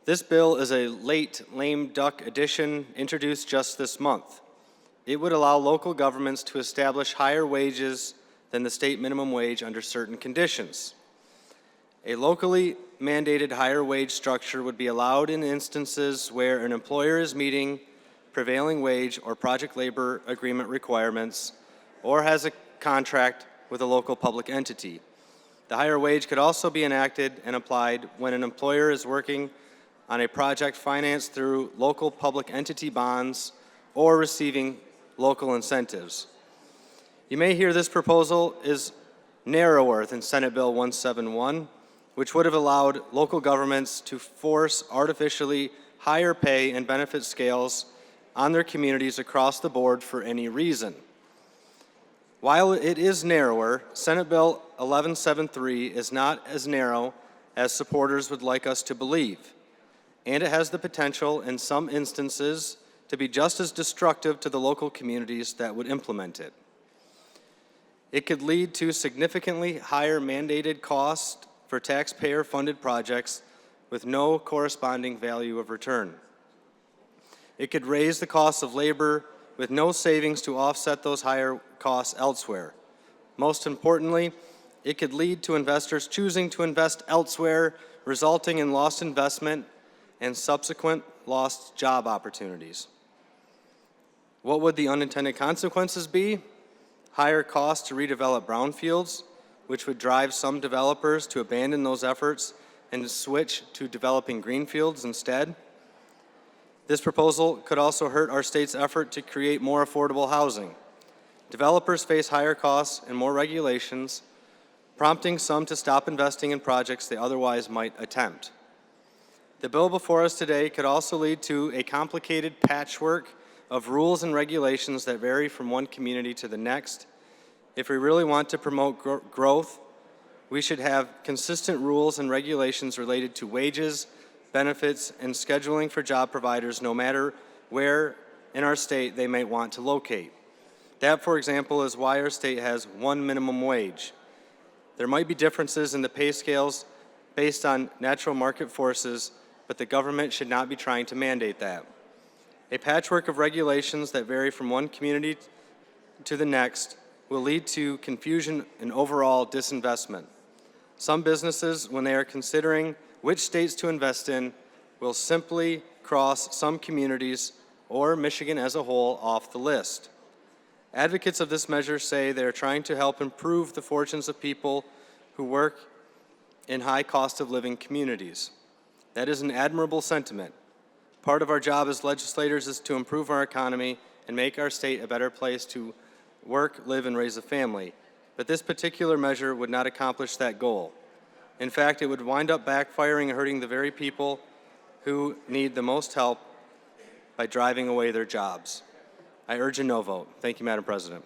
This bill is a late lame duck addition introduced just this month. It would allow local governments to establish higher wages than the state minimum wage under certain conditions. A locally mandated higher wage structure would be allowed in instances where an employer is meeting prevailing wage or project labor agreement requirements or has a contract with a local public entity. The higher wage could also be enacted and applied when an employer is working on a project financed through local public entity bonds or receiving local incentives. You may hear this proposal is narrower than Senate Bill 171, which would have allowed local governments to force artificially higher pay and benefit scales on their communities across the board for any reason. While it is narrower, Senate Bill 1173 is not as narrow as supporters would like us to believe, and it has the potential in some instances to be just as destructive to the local communities that would implement it. It could lead to significantly higher mandated costs for taxpayer-funded projects with no corresponding value of return. It could raise the cost of labor with no savings to offset those higher costs elsewhere. Most importantly, it could lead to investors choosing to invest elsewhere, resulting in lost investment and subsequent lost job opportunities. What would the unintended consequences be? Higher costs to redevelop brownfields, which would drive some developers to abandon those efforts and switch to developing greenfields instead. This proposal could also hurt our state's effort to create more affordable housing. Developers face higher costs and more regulations, prompting some to stop investing in projects they otherwise might attempt. The bill before us today could also lead to a complicated patchwork of rules and regulations that vary from one community to the next. If we really want to promote growth, we should have consistent rules and regulations related to wages, benefits, and scheduling for job providers no matter where in our state they may want to locate. That, for example, is why our state has one minimum wage. There might be differences in the pay scales based on natural market forces, but the government should not be trying to mandate that. A patchwork of regulations that vary from one community to the next will lead to confusion and overall disinvestment. Some businesses, when they are considering which states to invest in, will simply cross some communities or Michigan as a whole off the list. Advocates of this measure say they are trying to help improve the fortunes of people who work in high cost of living communities. That is an admirable sentiment. Part of our job as legislators is to improve our economy and make our state a better place to work, live, and raise a family. But this particular measure would not accomplish that goal. In fact, it would wind up backfiring and hurting the very people who need the most help by driving away their jobs. I urge a no vote. Thank you, Madam President.